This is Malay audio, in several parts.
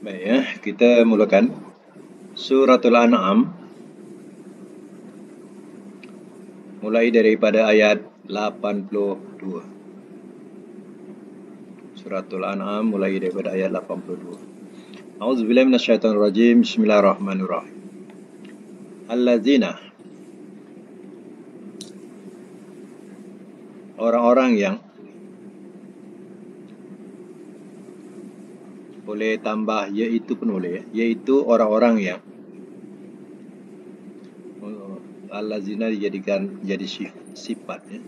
Baik ya, kita mulakan Suratul An'am mulai daripada ayat 82. Suratul An'am mulai daripada ayat 82. A'udzubillahi minasyaitonirrajim. Bismillahirrahmanirrahim. Allazina, orang-orang yang, boleh tambah yaitu pun boleh ya, yaitu orang-orang yang. Allazina dijadikan jadi sifat ya.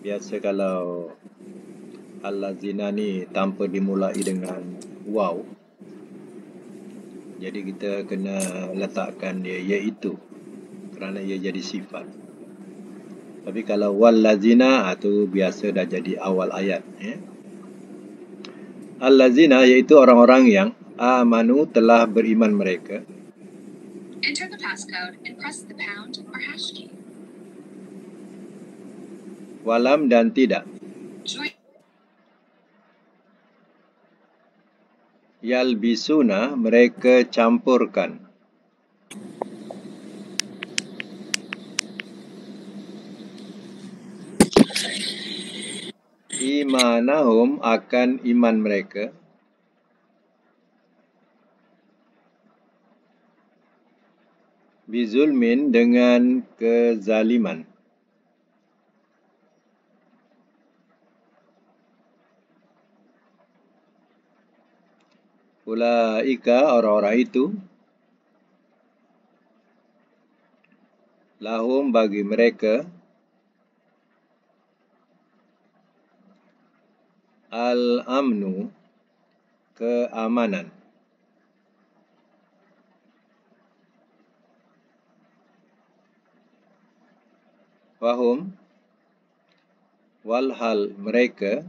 Biasa kalau allazina ni tanpa dimulai dengan waw, jadi kita kena letakkan dia iaitu kerana ia jadi sifat. Tapi kalau wallazina tu biasa dah jadi awal ayat ya. Allazina iaitu orang-orang yang amanu telah beriman mereka. Enter the passcode and press the pound or hash key. Walam dan tidak. Yalbisuna mereka campurkan. Imanahum akan iman mereka. Bizulmin dengan kezaliman. Ulaika orang-orang itu, lahum bagi mereka, al-amnu keamanan. Wahum walhal mereka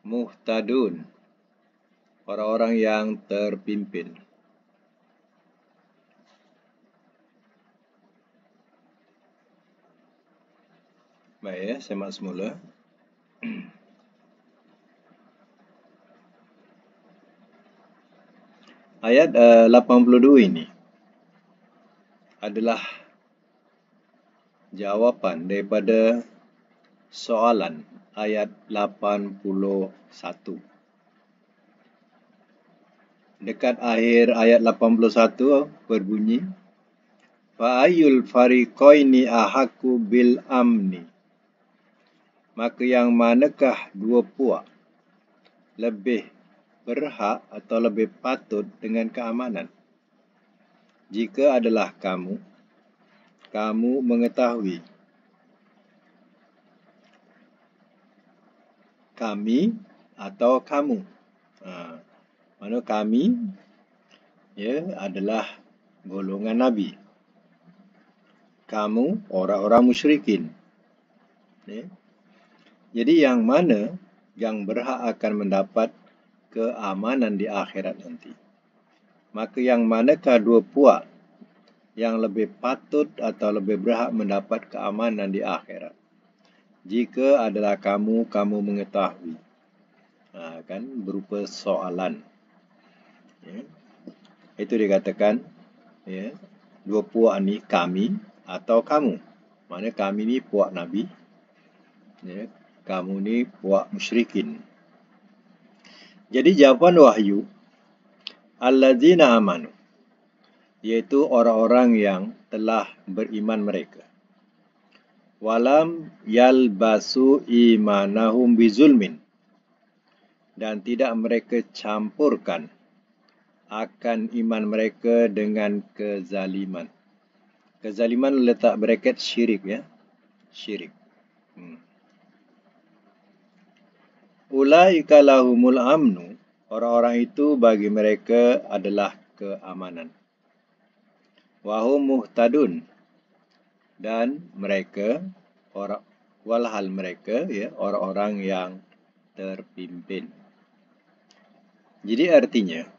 muhtadun orang-orang yang terpimpin. Baik ya, semak semula. Ayat 82 ini adalah jawapan daripada soalan ayat 81. Dekat akhir ayat 81 berbunyi, fa ayyul fariqaini ahaqqu bil amni. Maka yang manakah dua puak lebih berhak atau lebih patut dengan keamanan? Jika adalah kamu mengetahui. Kami atau kamu. Mana kami ya adalah golongan Nabi. Kamu orang-orang musyrikin. Ya. Jadi yang mana yang berhak akan mendapat keamanan di akhirat nanti? Maka yang manakah dua puak yang lebih patut atau lebih berhak mendapat keamanan di akhirat? Jika adalah kamu mengetahui. Kan berupa soalan. Ya. Itu dikatakan ya, dua puak ni kami atau kamu. Mana kami ni puak Nabi. Ya, kamu ni puak musyrikin. Jadi jawapan wahyu allazina amanu, iaitu orang-orang yang telah beriman mereka. Walam yalbasu imanahum bizulmin, dan tidak mereka campurkan akan iman mereka dengan kezaliman. Kezaliman letak bracket syirik ya. Syirik. Ulaika lahumul amnu, orang-orang itu bagi mereka adalah keamanan. Wahum muhtadun, dan mereka walhal mereka ya orang-orang yang terpimpin. Jadi artinya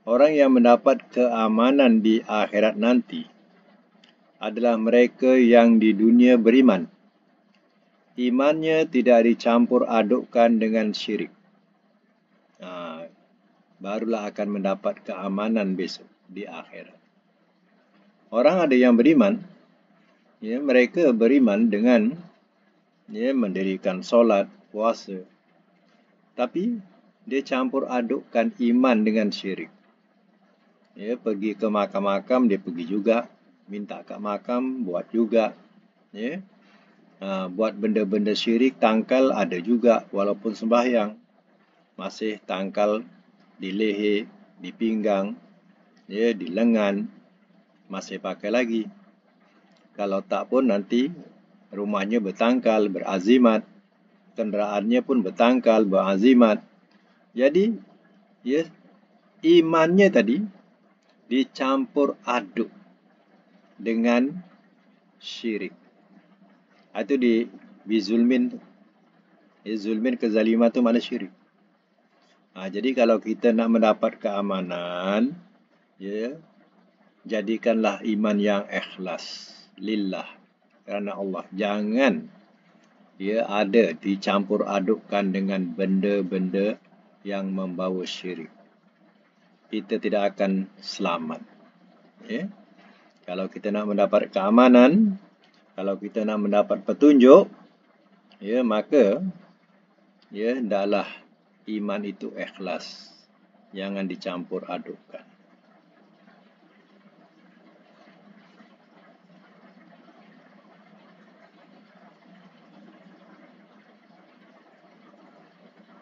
orang yang mendapat keamanan di akhirat nanti adalah mereka yang di dunia beriman, imannya tidak dicampur adukkan dengan syirik. Barulah akan mendapat keamanan besok di akhirat. Orang ada yang beriman, mereka beriman dengan mendirikan solat, puasa, tapi dia campur adukkan iman dengan syirik. Pergi ke makam-makam, dia pergi juga. Minta kat makam, buat juga. Buat benda-benda syirik, tangkal ada juga. Walaupun sembahyang, masih tangkal di leher, di pinggang, di lengan, masih pakai lagi. Kalau tak pun nanti rumahnya bertangkal, berazimat. Kenderaannya pun bertangkal, berazimat. Jadi, imannya tadi dicampur aduk dengan syirik. Itu di bizulmin. Zulmin kezaliman itu mana syirik. Jadi kalau kita nak mendapat keamanan, jadikanlah iman yang ikhlas lillah, kerana Allah. Jangan ada dicampur adukkan dengan benda-benda yang membawa syirik. Kita tidak akan selamat. Kalau kita nak mendapat keamanan, kalau kita nak mendapat petunjuk, maka hendaklah iman itu ikhlas. Jangan dicampur adukkan.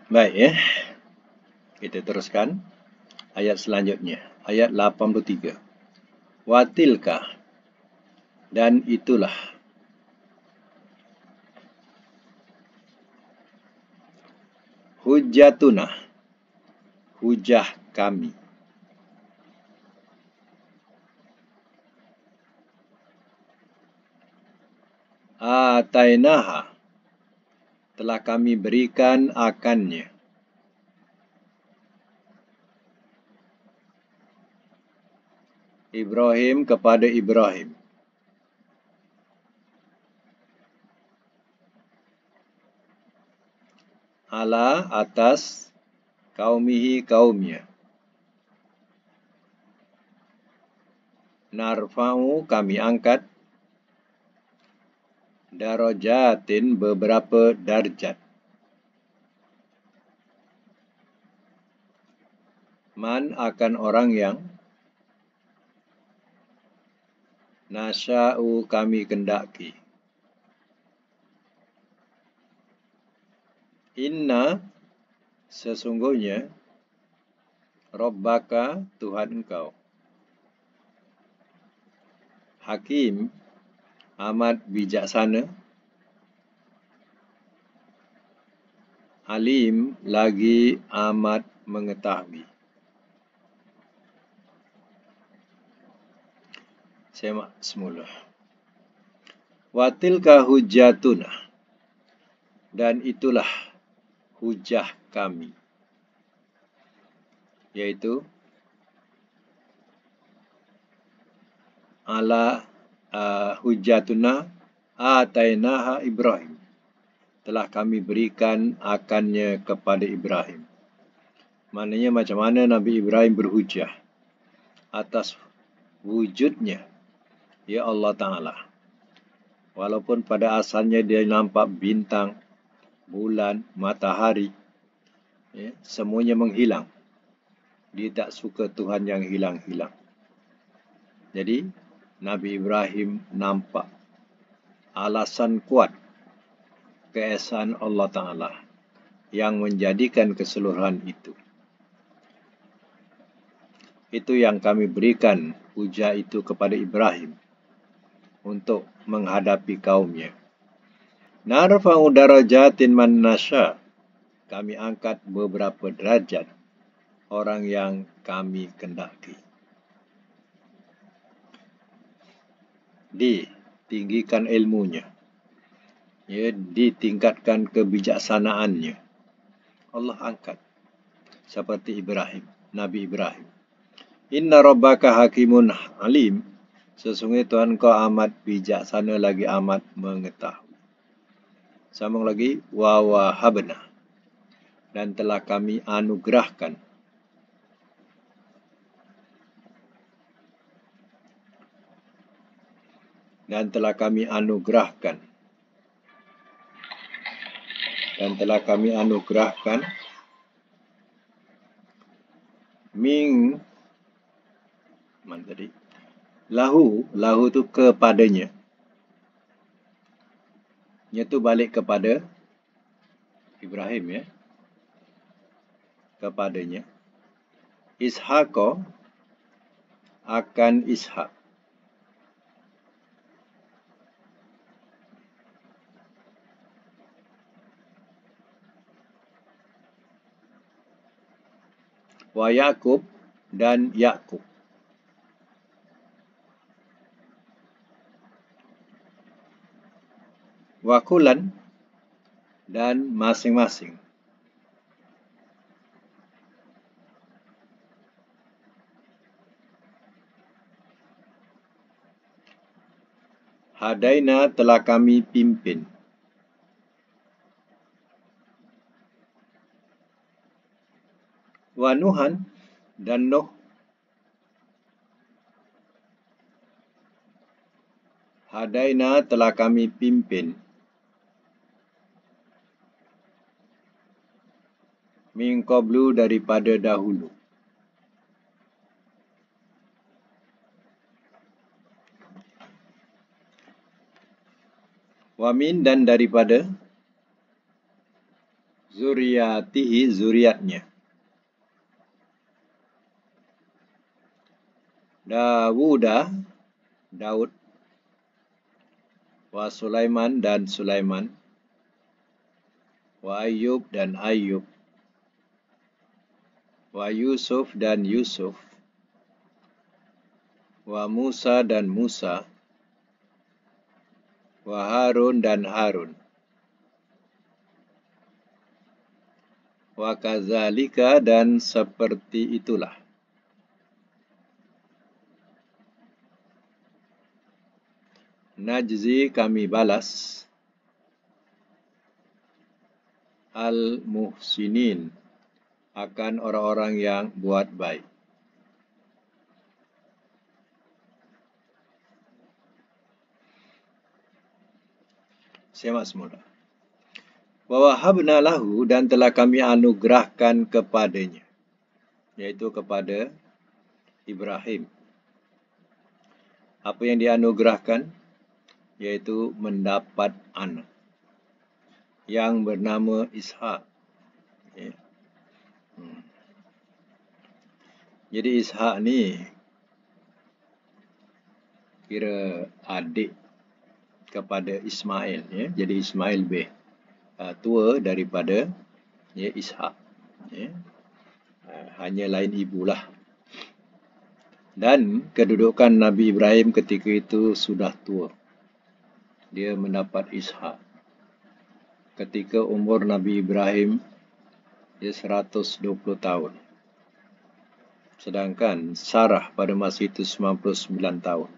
Baik, kita teruskan ayat selanjutnya. Ayat 83. Watilka, dan itulah. Hujjatuna, hujah kami. Atainaha, telah kami berikan akannya. Ibrahim kepada Ibrahim. Ala, atas, kaumihi, kaumnya. Narfa'u, kami angkat. Darajatin, beberapa darjat. Man, akan orang yang. Nasya'u, kami kendaki. Inna, sesungguhnya. Rabbaka, Tuhan engkau. Hakim, amat bijaksana. Alim, lagi amat mengetahui. Semak semula. Watilka hujjatuna, dan itulah hujah kami. Yaitu ala hujjatuna atainaha Ibrahim. Telah kami berikan akannya kepada Ibrahim. Maknanya macam mana Nabi Ibrahim berhujah atas wujudnya Allah Ta'ala. Walaupun pada asalnya dia nampak bintang, bulan, matahari, semuanya menghilang. Dia tak suka Tuhan yang hilang-hilang. Jadi, Nabi Ibrahim nampak alasan kuat keesaan Allah Ta'ala yang menjadikan keseluruhan itu. Itu yang kami berikan hujah itu kepada Ibrahim untuk menghadapi kaumnya. Narfa'u darajatin man nasya, kami angkat beberapa derajat orang yang kami kendaki. Ditinggikan ilmunya, ditingkatkan kebijaksanaannya. Allah angkat seperti Ibrahim, Nabi Ibrahim. Inna rabbaka hakimun alim, sesungguhnya Tuhan kau amat bijaksana lagi amat mengetahui. Sambung lagi, wa wahabna, dan telah kami anugerahkan. Dan telah kami anugerahkan. Dan telah kami anugerahkan mana tadi? Lahu tu kepadanya. Nya tu balik kepada Ibrahim, ya. Kepadanya. Ishaq akan Ishaq. Wa Yakub dan Yakub. Wa kulan dan masing-masing. Hadaina telah kami pimpin. Wa Nuhan dan Nuh. Hadaina telah kami pimpin. Min qablu daripada dahulu. Wa min dan daripada zuriatihi zuriatnya. Dawuda Daud. Wa Sulaiman dan Sulaiman. Wa Ayyub dan Ayyub. Wa Yusuf dan Yusuf. Wa Musa dan Musa. Wa Harun dan Harun. Wa kazalika dan seperti itulah. Najzi kami balas. Al-muhsinin akan orang-orang yang buat baik. Simak semula. Wa wahabna lahu dan telah kami anugerahkan kepadanya, yaitu kepada Ibrahim. Apa yang dianugerahkan? Yaitu mendapat anak yang bernama Ishaq. Okay. Jadi Ishaq ni kira adik kepada Ismail, ya. Jadi Ismail lebih tua daripada Ishaq, ya. Hanya lain ibulah. Dan kedudukan Nabi Ibrahim ketika itu sudah tua. Dia mendapat Ishaq ketika umur Nabi Ibrahim dia 120 tahun. Sedangkan Sarah pada masa itu 99 tahun.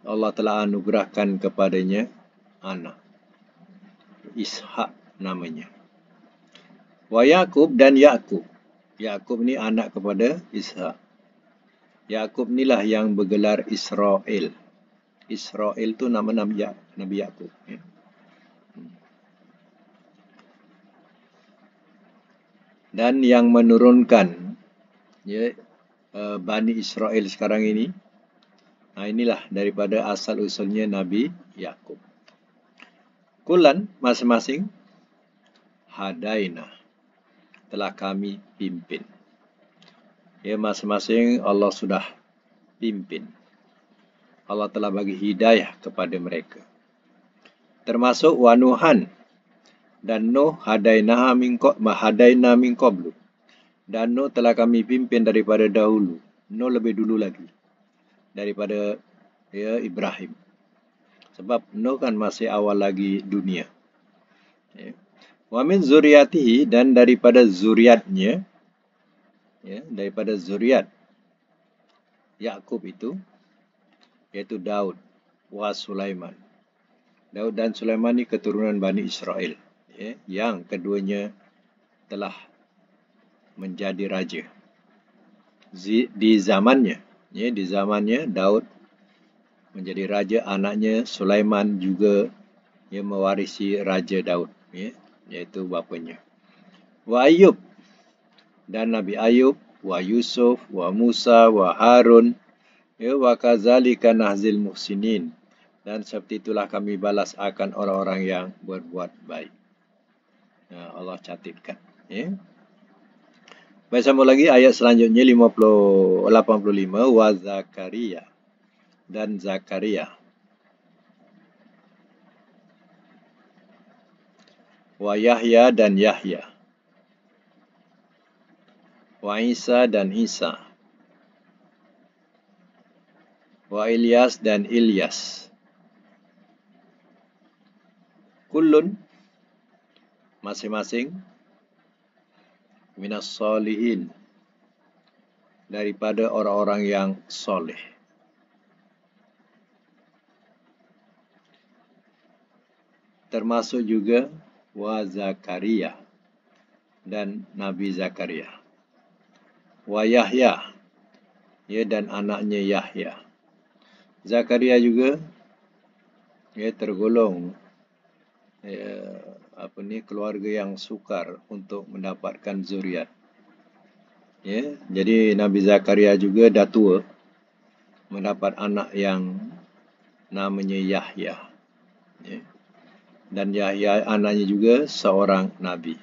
Allah telah anugerahkan kepadanya anak. Ishaq namanya. Wa Yakub dan Yakub. Yakub ni anak kepada Ishaq. Yakub inilah yang bergelar Israel. Israel tu nama Nabi Yakub. Ya. Dan yang menurunkan Bani Israel sekarang ini, inilah daripada asal usulnya Nabi Yakub. Kulan masing-masing hadaina telah kami pimpin. Ya, masing-masing Allah sudah pimpin. Allah telah bagi hidayah kepada mereka. Termasuk wa Nuhan dan Nuh hadaina min qablu. Dan Nuh telah kami pimpin daripada dahulu. Nuh lebih dulu lagi daripada Ibrahim. Sebab Nuh kan masih awal lagi dunia. Wa min zuriatihi dan daripada zuriatnya, daripada zuriat Yakub itu, yaitu Daud, wa Sulaiman Daud dan Sulaiman ni keturunan Bani Israel, yang keduanya telah menjadi raja di zamannya. Di zamannya Daud menjadi raja, anaknya Sulaiman juga mewarisi Raja Daud, iaitu bapanya. Wa Ayub, dan Nabi Ayub, wa Yusuf, wa Musa, wa Harun, wa kadzalika nahzil muhsinin, dan seperti itulah kami balas akan orang-orang yang berbuat baik. Allah catatkan. Baik, sambung lagi ayat selanjutnya 85, wa Zakaria, dan Zakaria. Wa Yahya dan Yahya. Wa Isa dan Isa. Wa Ilyas dan Ilyas. Kullun, masing-masing, minas solihin, daripada orang-orang yang soleh. Termasuk juga wa Zakaria, dan Nabi Zakaria. Wa Yahya, dan anaknya Yahya. Zakaria juga tergolong keluarga yang sukar untuk mendapatkan zuriat. Jadi Nabi Zakaria juga dah tua mendapat anak yang namanya Yahya. Dan Yahya anaknya juga seorang nabi.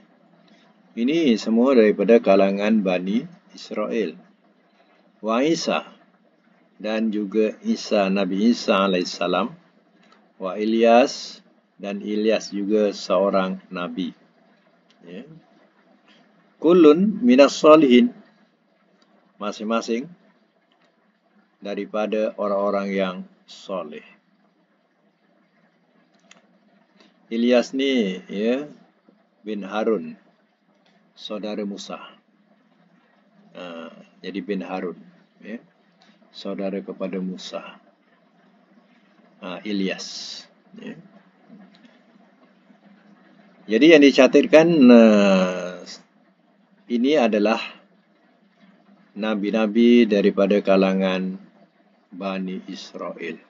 Ini semua daripada kalangan Bani Israel. Wa Isa, dan juga Isa, Nabi Isa alaihissalam. Wa Ilyas, dan Ilyas juga seorang nabi. Kullun minas solihin, masing-masing daripada orang-orang yang soleh. Ilyas ni bin Harun, saudara Musa. Jadi bin Harun, saudara kepada Musa. Ilyas. Jadi yang dicatatkan ini adalah nabi-nabi daripada kalangan Bani Israel.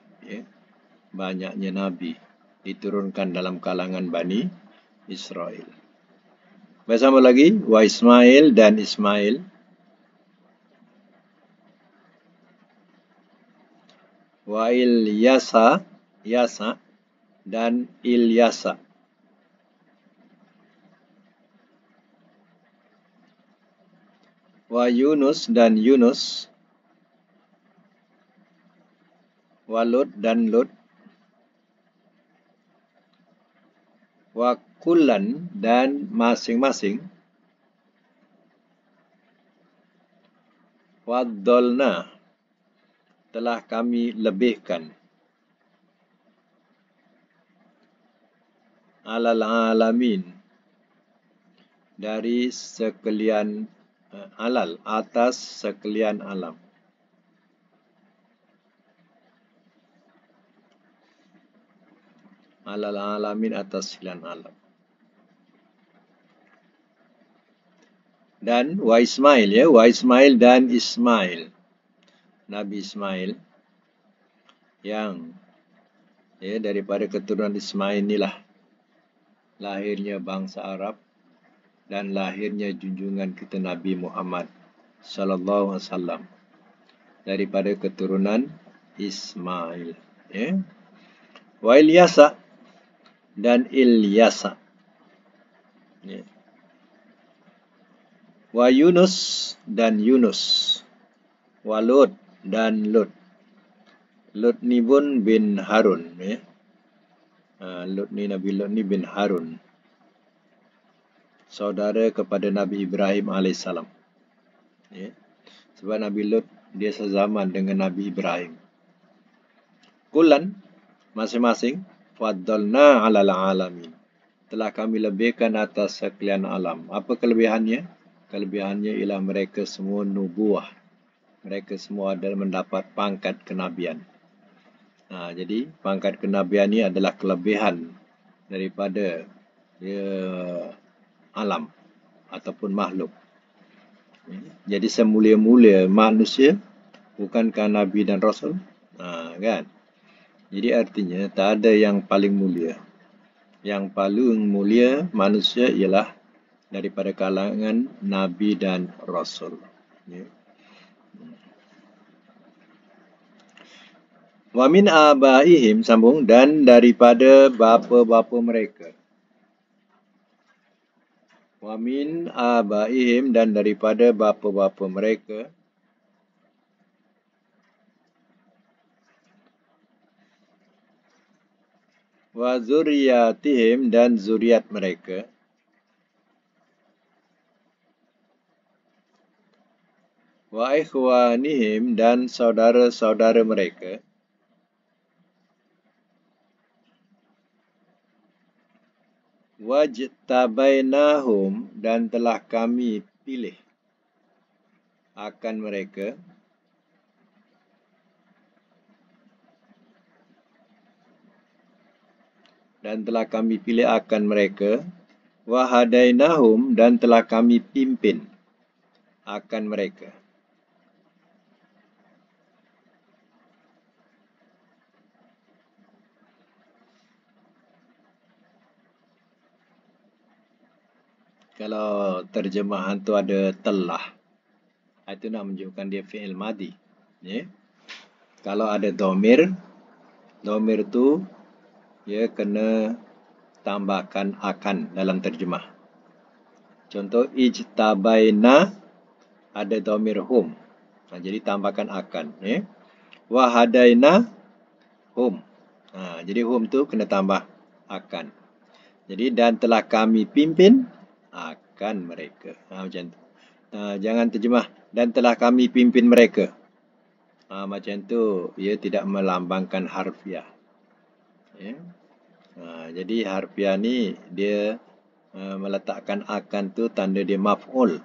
Banyaknya nabi diturunkan dalam kalangan Bani Israel. Bersama lagi, wa Ismail dan Ismail. Wa Ilyasa, Yasa, dan Ilyasa. Wa Yunus dan Yunus. Wa Lut dan Lut. Wa kullan, dan masing-masing. Waddalna, telah kami lebihkan. Alal alamin, dari sekalian alal, atas sekalian alam. Alal alamin, atas sekalian alam. Dan wa Ismail, wa Ismail dan Ismail. Nabi Ismail yang daripada keturunan Ismail inilah lahirnya bangsa Arab dan lahirnya junjungan kita Nabi Muhammad sallallahu alaihi wasallam daripada keturunan Ismail. Wa Ilyasa dan Ilyasa. Wa Yunus dan Yunus. Wa Lut dan Lut. Lut ni pun bin Harun. Lut ni, Nabi Lut ni bin Harun, saudara kepada Nabi Ibrahim alaihissalam. Sebab Nabi Lut dia sezaman dengan Nabi Ibrahim. Kulan, masing-masing, faddalna alal alamin, telah kami lebihkan atas sekalian alam. Apa kelebihannya? Kelebihannya ialah mereka semua nubuah. Mereka semua adalah mendapat pangkat kenabian. Jadi pangkat kenabian ini adalah kelebihan daripada alam ataupun makhluk. Jadi semulia-mulia manusia bukankah Nabi dan Rasul? Kan? Jadi artinya tak ada yang paling mulia. Yang paling mulia manusia ialah daripada kalangan Nabi dan Rasul. Wa min abaihim, sambung, dan daripada bapa-bapa mereka. Wa min abaihim, dan daripada bapa-bapa mereka. Wa zuriyatihim, dan zuriat mereka. Wa ikhwanihim, dan saudara-saudara mereka. Wajtabainahum, dan telah kami pilih akan mereka. Dan telah kami pilih akan mereka. Wahadainahum, dan telah kami pimpin akan mereka. Kalau terjemahan tu ada telah, itu nak menunjukkan dia fi'il madi. Kalau ada domir tu dia kena tambahkan akan dalam terjemah. Contoh ijtabaina ada domir hum. Jadi tambahkan akan. Wahadaina hum. Jadi hum tu kena tambah akan. Jadi dan telah kami pimpin akan mereka. Macam tu. Jangan terjemah dan telah kami pimpin mereka. Macam tu ia tidak melambangkan harfiah. Jadi harfiah ni dia meletakkan akan tu tanda dia maf'ul.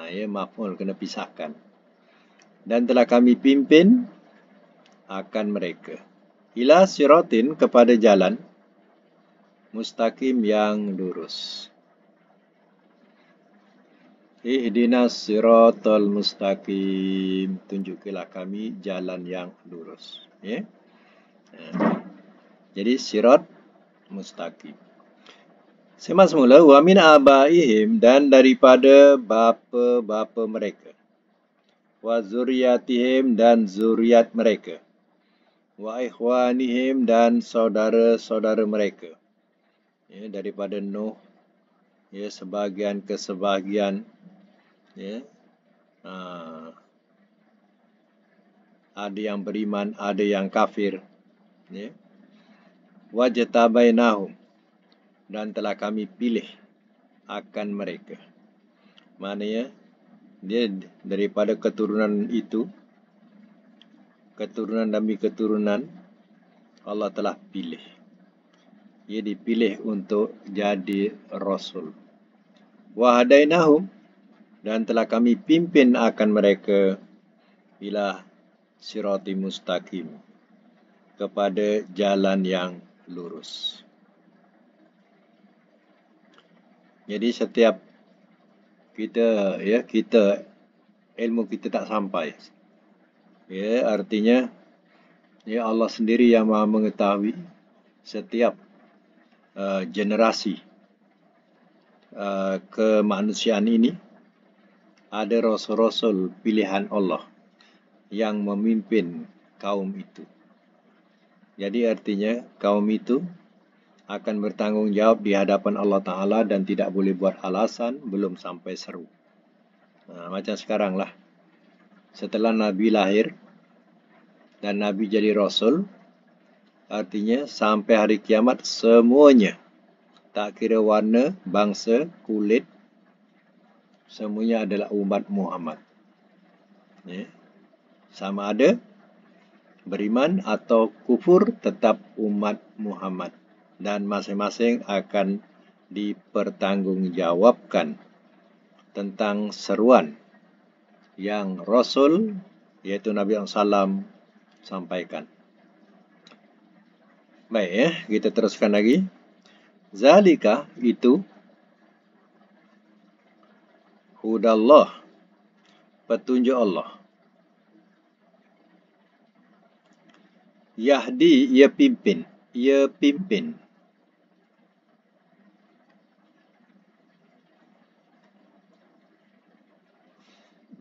Maf'ul kena pisahkan. Dan telah kami pimpin akan mereka. Ila siratin, kepada jalan mustaqim yang lurus. Ihdinas siratal mustaqim, tunjukilah kami jalan yang lurus. Jadi sirat mustaqim. Semak semula, wa min abaihim, dan daripada bapa-bapa mereka. Wa zuriyatihim, dan zuriat mereka. Wa ikhwanihim, dan saudara-saudara mereka. Daripada Nuh, sebahagian ke sebahagian. Ada yang beriman, ada yang kafir. Wajtabainahum, dan telah kami pilih akan mereka. Maknanya dia daripada keturunan itu, keturunan demi keturunan, Allah telah pilih. Ia dipilih untuk jadi Rasul. Wahadainahum, dan telah kami pimpin akan mereka ila sirati mustaqim, kepada jalan yang lurus. Jadi setiap kita ilmu kita tak sampai. Artinya Allah sendiri yang Maha mengetahui setiap generasi kemanusiaan ini ada rasul-rasul pilihan Allah yang memimpin kaum itu. Jadi artinya kaum itu akan bertanggungjawab di hadapan Allah Ta'ala dan tidak boleh buat alasan belum sampai seru. Macam sekarang lah. Setelah Nabi lahir dan Nabi jadi Rasul, artinya sampai hari kiamat semuanya, tak kira warna, bangsa, kulit, semuanya adalah umat Muhammad. Sama ada beriman atau kufur, tetap umat Muhammad. Dan masing-masing akan dipertanggungjawabkan tentang seruan yang Rasul, yaitu Nabi SAW, sampaikan. Baik ya, kita teruskan lagi. Zalika itu hudallah, petunjuk Allah. Yahdi, ia pimpin. Ia pimpin.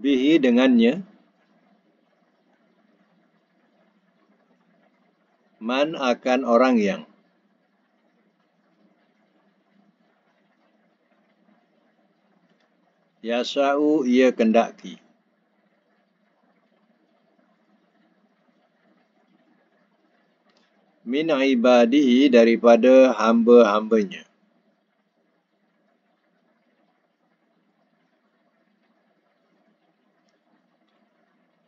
Bihi, dengannya. Man, akan orang yang. Yasha'u, ia kendaki. Min ibadihi, daripada hamba-hambanya.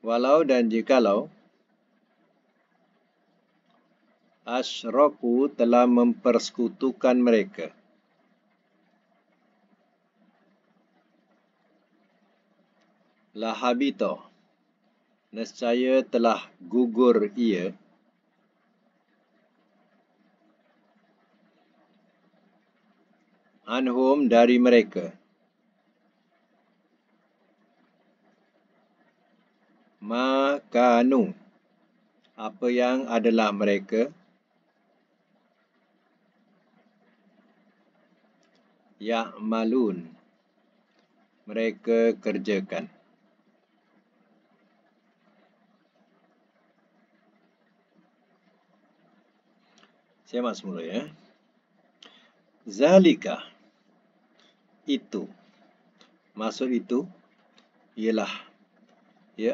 Walau dan jikalau asyraku, telah mempersekutukan mereka. Lahabito, nescaya telah gugur ia. Anhum, dari mereka. Makanu, apa yang adalah mereka. Ya'malun, mereka kerjakan. Saya mak semula ya. Zalika, itu. Maksud itu ialah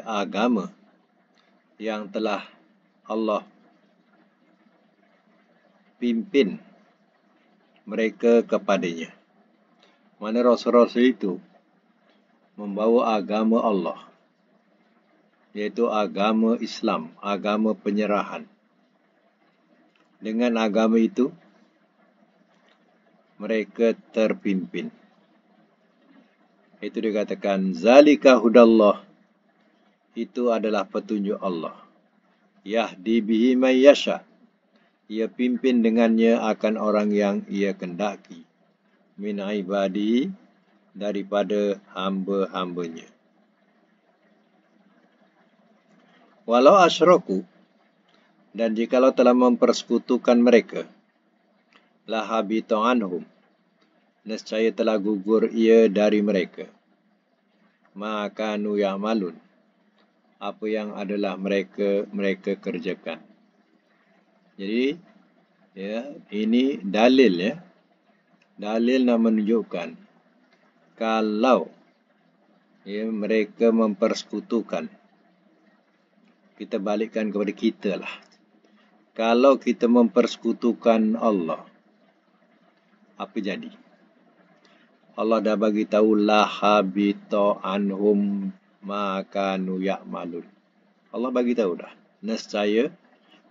agama yang telah Allah pimpin mereka kepadanya. Mana Rasul-Rasul itu membawa agama Allah, iaitu agama Islam, agama penyerahan. Dengan agama itu, mereka terpimpin. Itu dikatakan, Zalika hudallah, itu adalah petunjuk Allah. Yahdi bihi man yasha, ia pimpin dengannya akan orang yang ia kendaki. Min ibadi, daripada hamba-hambanya. Walau asyraku, dan jikalau telah mempersekutukan mereka, lahabita anhum, nescaya telah gugur ia dari mereka. Makanu ya'malun, apa yang adalah mereka kerjakan. Jadi ini dalil ya. Dalil nak menunjukkan kalau mereka mempersekutukan, kita balikkan kepada kita lah. Kalau kita mempersekutukan Allah, apa jadi? Allah dah bagi tahu lahabita anhum makanu ya'malun. Allah bagi tahu dah. Nescaya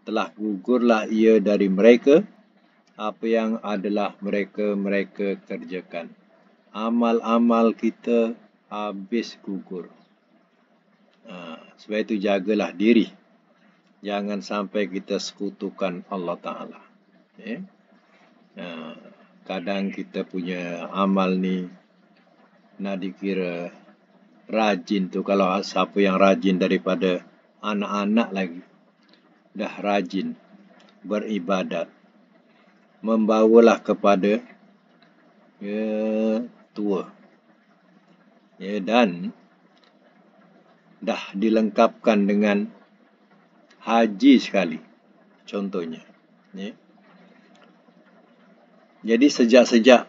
telah gugurlah ia dari mereka apa yang adalah mereka kerjakan. Amal-amal kita habis gugur. Sebab itu jagalah diri. Jangan sampai kita sekutukan Allah Ta'ala. Kadang kita punya amal ni nak dikira rajin tu. Kalau siapa yang rajin daripada anak-anak lagi, dah rajin beribadat, membawalah kepada tua. Dan dah dilengkapkan dengan haji sekali, contohnya. Jadi sejak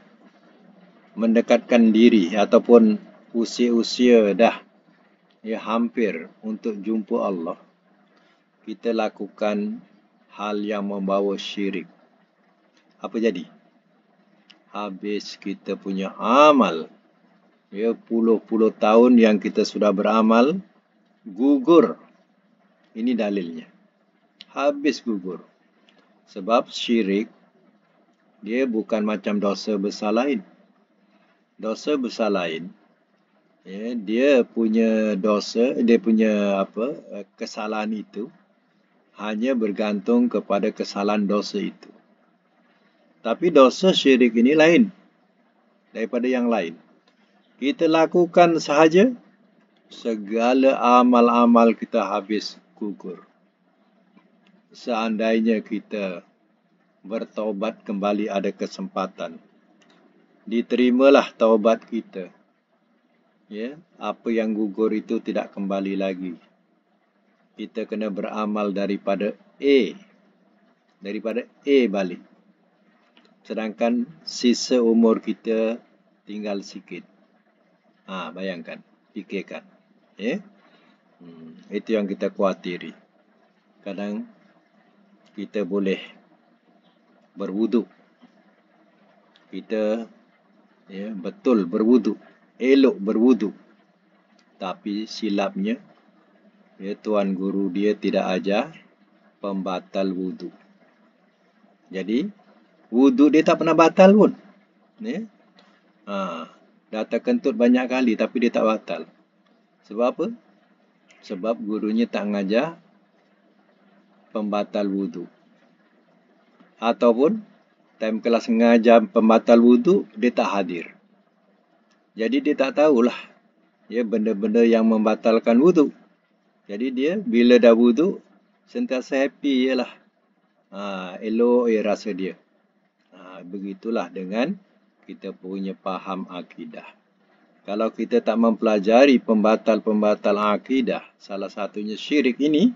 mendekatkan diri ataupun usia-usia dah hampir untuk jumpa Allah, kita lakukan hal yang membawa syirik. Apa jadi? Habis kita punya amal. Puluh-puluh tahun yang kita sudah beramal, gugur. Ini dalilnya. Habis gugur. Sebab syirik, dia bukan macam dosa besar lain. Dosa besar lain, dia punya dosa, dia punya kesalahan itu hanya bergantung kepada kesalahan dosa itu. Tapi dosa syirik ini lain daripada yang lain. Kita lakukan sahaja, segala amal-amal kita habis gugur. Seandainya kita bertaubat kembali, ada kesempatan, diterimalah taubat kita. Ya, apa yang gugur itu tidak kembali lagi. Kita kena beramal daripada A balik. Sedangkan sisa umur kita tinggal sikit. Bayangkan, fikirkan. Ya? Itu yang kita khawatiri. Kadang kita boleh berwuduk. Kita betul berwuduk, elok berwuduk. Tapi silapnya, tuan guru dia tidak ajar pembatal wuduk. Jadi, wuduk dia tak pernah batal pun. Dah terkentut banyak kali tapi dia tak batal. Sebab apa? Sebab gurunya tak mengajar pembatal wuduk. Ataupun time kelas mengajar pembatal wuduk, dia tak hadir. Jadi dia tak tahulah benda-benda yang membatalkan wuduk. Jadi dia bila dah wuduk, sentiasa happy je lah. Elok rasa dia. Begitulah dengan kita punya faham akidah. Kalau kita tak mempelajari pembatal-pembatal akidah, salah satunya syirik ini,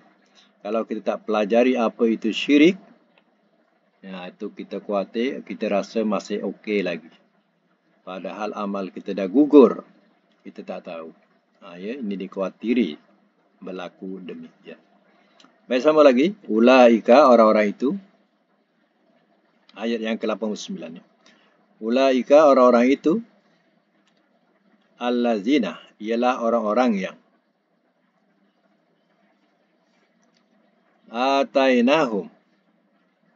kalau kita tak pelajari apa itu syirik, itu kita khawatir, kita rasa masih okey lagi. Padahal amal kita dah gugur, kita tak tahu. Ini dikhawatiri berlaku demikian. Baik, sama lagi. Ulaika, orang-orang itu. Ayat yang ke-89. Ulaika, orang-orang itu. Allazina, ialah orang-orang yang atainahum,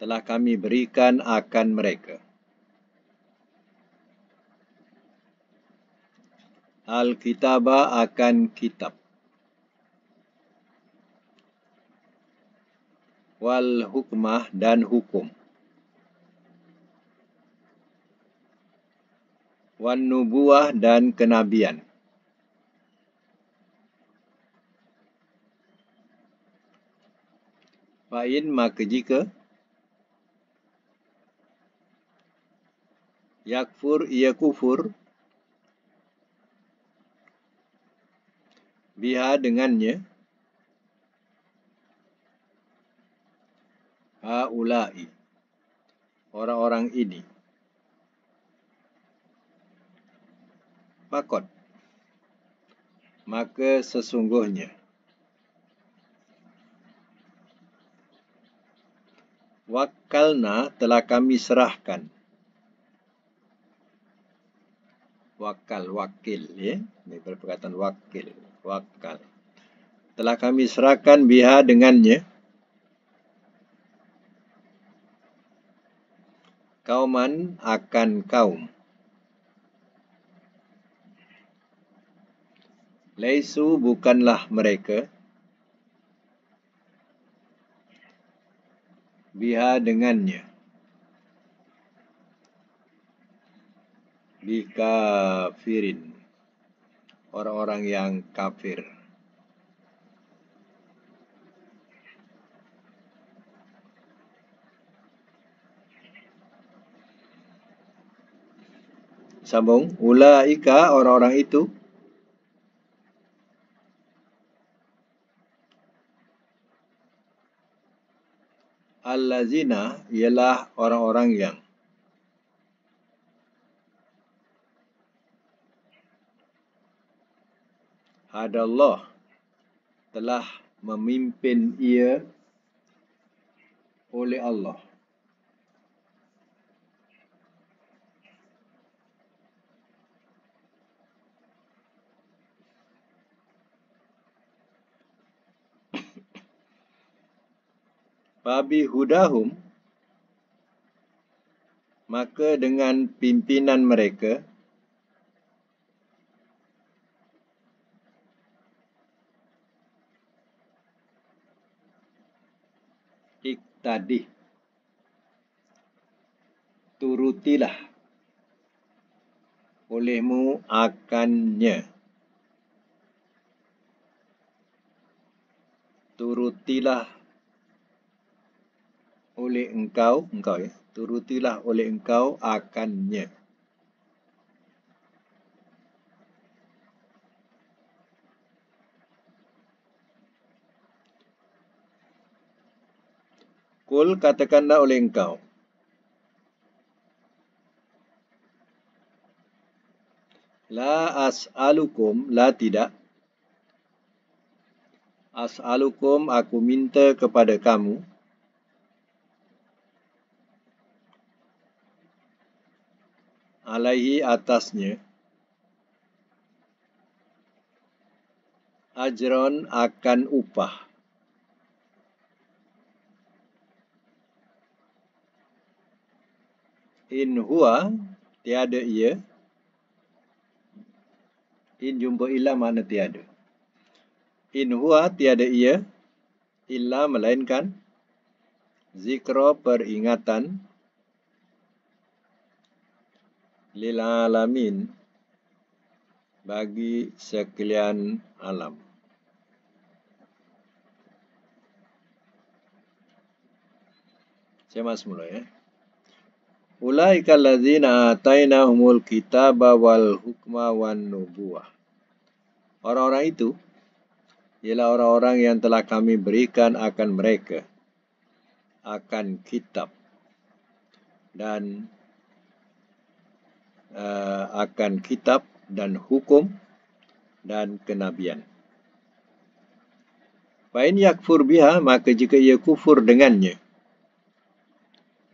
telah kami berikan akan mereka al-kitaba, akan kitab, wal hukmah, dan hukum, wan nubuwah, dan kenabian. Fa'in, maka jika yakfur, ia kufur, biha, dengannya, haulai, orang-orang ini, fakot, maka sesungguhnya, wakalna, telah kami serahkan, wakil, ini perkataan wakil, telah kami serahkan biha, dengannya, kauman, akan kaum, laisu, bukanlah mereka, biha, dengannya, bikafirin, orang-orang yang kafir. Sambung, ulaika, orang-orang itu, allazina, ialah orang-orang yang hadallah, telah memimpin ia oleh Allah. Fabi hudahum, maka dengan pimpinan mereka, Iktadih, turutilah olehmu akannya. Turutilah oleh engkau ya. Turutilah oleh engkau akannya. Kul, katakanlah oleh engkau. La as'alukum, la tidak. As'alukum, aku minta kepada kamu. Alaihi, atasnya. Ajron, akan upah. In huwa, tiada ia. In jumpa illa makna tiada. In huwa, tiada ia. Illa, melainkan. Zikra, peringatan. Lil alamin, bagi sekalian alam. Saya masuk mula ya. Ulaika allazina atainahumul kitaba wal hukma wan nubuwah. Orang-orang itu ialah orang-orang yang telah kami berikan akan mereka akan kitab dan hukum dan kenabian. Fa in yakfur biha, maka jika ia kufur dengannya,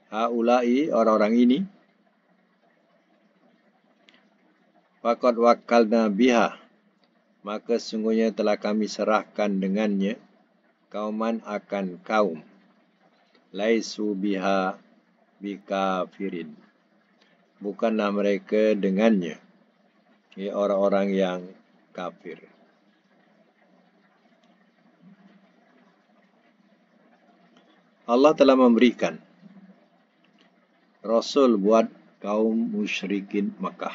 haulai, orang-orang ini, faqad wakkalna biha, maka sungguhnya telah kami serahkan dengannya kauman akan kaum, laisu biha bikafirin, bukanlah mereka dengannya orang-orang yang kafir. Allah telah memberikan Rasul buat kaum musyrikin Makkah.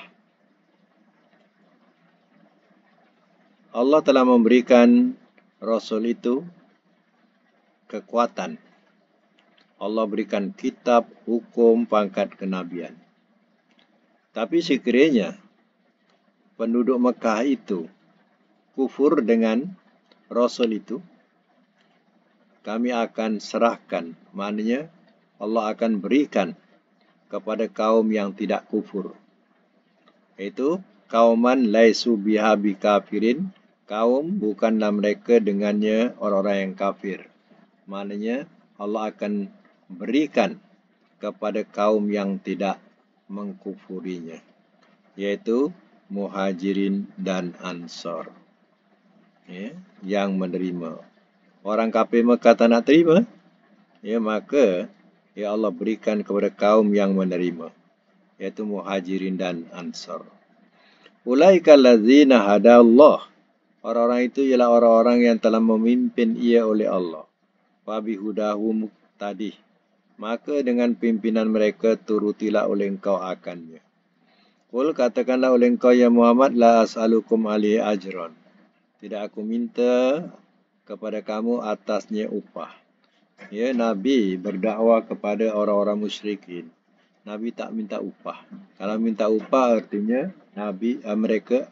Allah telah memberikan Rasul itu kekuatan. Allah berikan kitab, hukum, pangkat kenabian. Tapi sekiranya penduduk Makkah itu kufur dengan Rasul itu, kami akan serahkan, maknanya Allah akan berikan kepada kaum yang tidak kufur, yaitu kauman laisu biha bikafirin, kaum bukanlah mereka dengannya orang-orang yang kafir. Maknanya Allah akan berikan kepada kaum yang tidak mengkufurinya, yaitu muhajirin dan ansor, ya, yang menerima. Orang kafir Mekah tak nak terima, ya, maka ya Allah berikan kepada kaum yang menerima, yaitu muhajirin dan ansor. Ulaika allazina hadallah, orang-orang itu ialah orang-orang yang telah memimpin ia oleh Allah. Wa bihudahu muqtadih, maka dengan pimpinan mereka turutilah oleh engkau akannya. Qul, katakanlah oleh engkau ya Muhammad, la as'alukum alaihi ajran, tidak aku minta kepada kamu atasnya upah. Ya, Nabi berdakwah kepada orang-orang musyrikin. Nabi tak minta upah. Kalau minta upah artinya mereka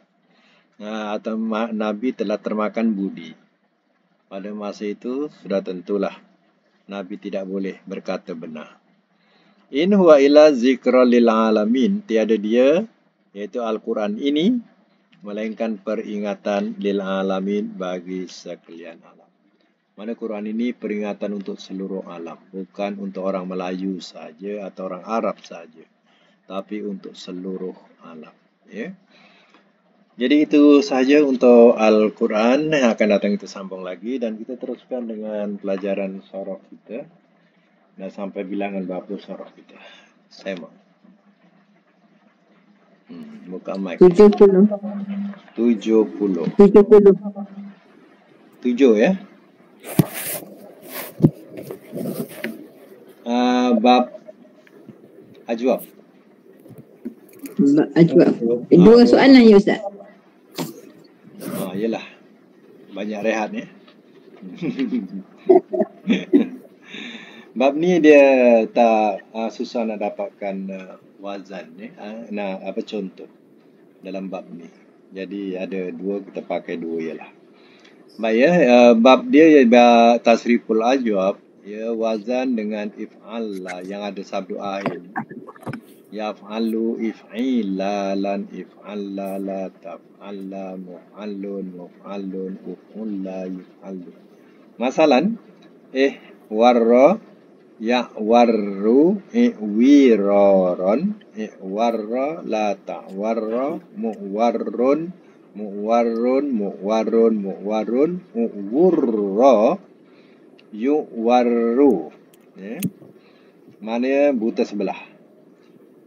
atau Nabi telah termakan budi. Pada masa itu sudah tentulah Nabi tidak boleh berkata benar. In huwa illa zikra lil alamin, tiada dia, yaitu Al-Quran ini, melainkan peringatan lil alamin, bagi sekalian alam. Mana Quran ini peringatan untuk seluruh alam, bukan untuk orang Melayu saja atau orang Arab saja, tapi untuk seluruh alam. Ya. Jadi itu sahaja untuk Al-Quran. Yang akan datang kita sambung lagi dan kita teruskan dengan pelajaran surah kita. Dan sampai bilangan berapa surah kita. Saya mau. Buka mic. 70. 70. 70. 7 ya. bab ajwab. Ajwab. Dua soalan ya Ustaz. Yelah. Banyak rehat ya. Bab ni dia tak susah nak dapatkan wazan ya. Nak apa contoh dalam bab ni. Jadi ada dua, kita pakai dua ialah. Baik ya, bab dia tasriful ajwab ya, wazan dengan if'alla yang ada sabdu akhir. Yaf'alu, if'ilalan, if'allala, taf'alla, mu'allun, muf'allun, uf'ulla, yuf'allu. Masalan, warra, ya'warru, i'wiraron, i'warra, la ta'warra, mu'warrun, mu'warrun, mu'warrun, mu'warrun, u'wurra, yu'warru. Mana buta sebelah.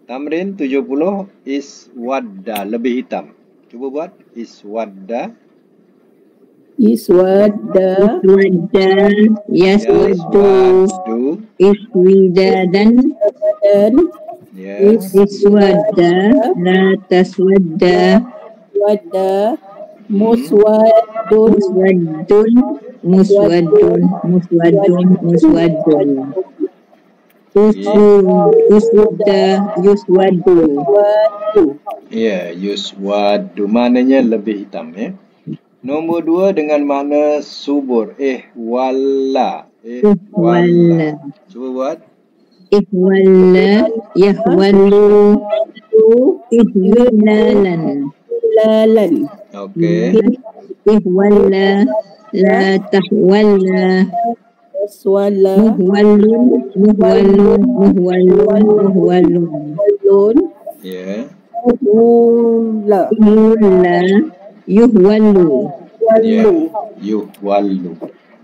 Tamrin 70, iswadda, lebih hitam. Cuba buat. Iswadda. Iswadda. Yaswaddu. Iswidadan. Iswadda. La taswadda. Wadda. Muswaddun. Muswaddun. Muswaddun. Muswaddun. Yuswaddu. Ya, yuswaddu. Maknanya lebih hitam ya. Nombor 2 dengan makna subur. Walla. Walla. Cuba buat. Walla. Yahwallu. Ihwilalan. Okey. Walla. La tahwalla. Muhwallun. Ya. Yuhwallu. Ya. Yuhwallu.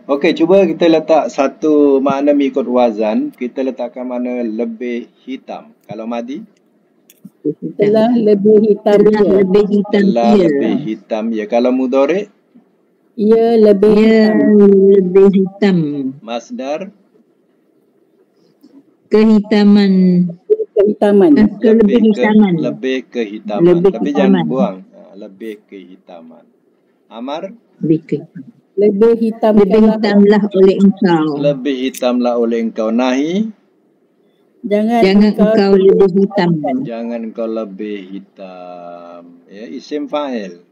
Okey, cuba kita letak satu makna mengikut wazan. Kita letakkan makna lebih hitam. Kalau madi? Telah lebih hitam. Telah lebih hitam. Ya. Kalau mudhari'? Ia lebih hitam. Masdar? Kehitaman. Lebih kehitaman. Lebih kehitaman. Tapi jangan buang. Lebih kehitaman. Amar? Lebih hitamlah oleh engkau. Lebih hitamlah oleh engkau. Nahi? Jangan engkau lebih hitam. Jangan engkau lebih hitam. Ya, isim fa'il.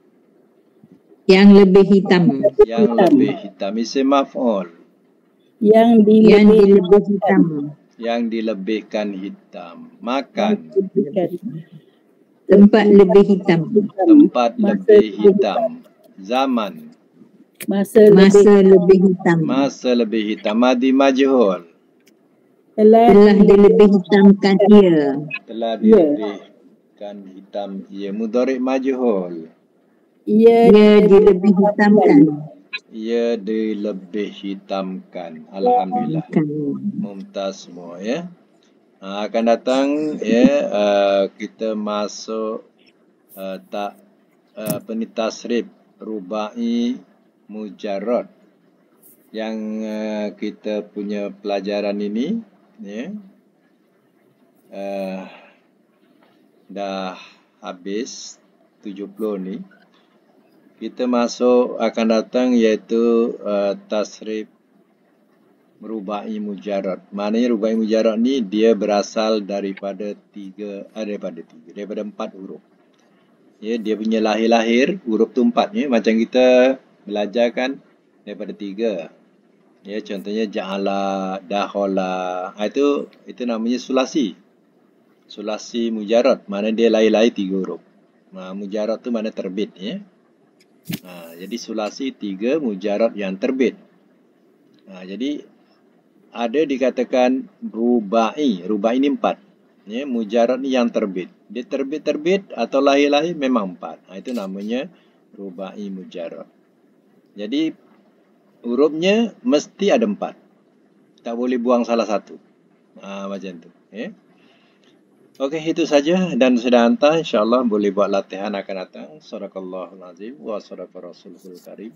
Yang lebih hitam. Yang lebih hitam. Isim maf'ul. Yang dilebih hitam. Yang dilebihkan hitam. Makan. Tempat lebih hitam. Tempat lebih hitam. Zaman. Masa lebih hitam. Masa lebih hitam. Madi majhul. Telah dilebih hitamkan ia. Telah dilebihkan hitam ia. Mudhari' majhul. Ia dilebih hitamkan. Ia dilebih hitamkan. Alhamdulillah. Mumtaz semua ya. Akan datang ya, kita masuk tasrif rubai mujarrad yang kita punya pelajaran ini ya, dah habis 70 ni. Kita masuk akan datang iaitu tasrif rubai mujarrad. Maknanya rubai mujarrad ni dia berasal daripada daripada 4 huruf. Ya, dia punya lahir huruf tu 4 ya. Macam kita belajar kan daripada 3. Ya, contohnya ja'ala, dakhala. Itu namanya sulasi. Sulasi mujarrad. Mana dia lahir 3 huruf. Mujarrad tu mana terbit ya. Jadi sulasi 3 mujarrad yang terbit. Jadi ada dikatakan rubai. Rubai ni 4. Ya, mujarrad ni yang terbit. Dia terbit atau lahir memang 4. Itu namanya rubai mujarrad. Jadi hurufnya mesti ada 4. Tak boleh buang salah satu. Macam tu. Ya. Okey, itu saja dan sudah hantar. InsyaAllah boleh buat latihan akan datang. Sadaqallahul azim wa sadaqa rasulul karim.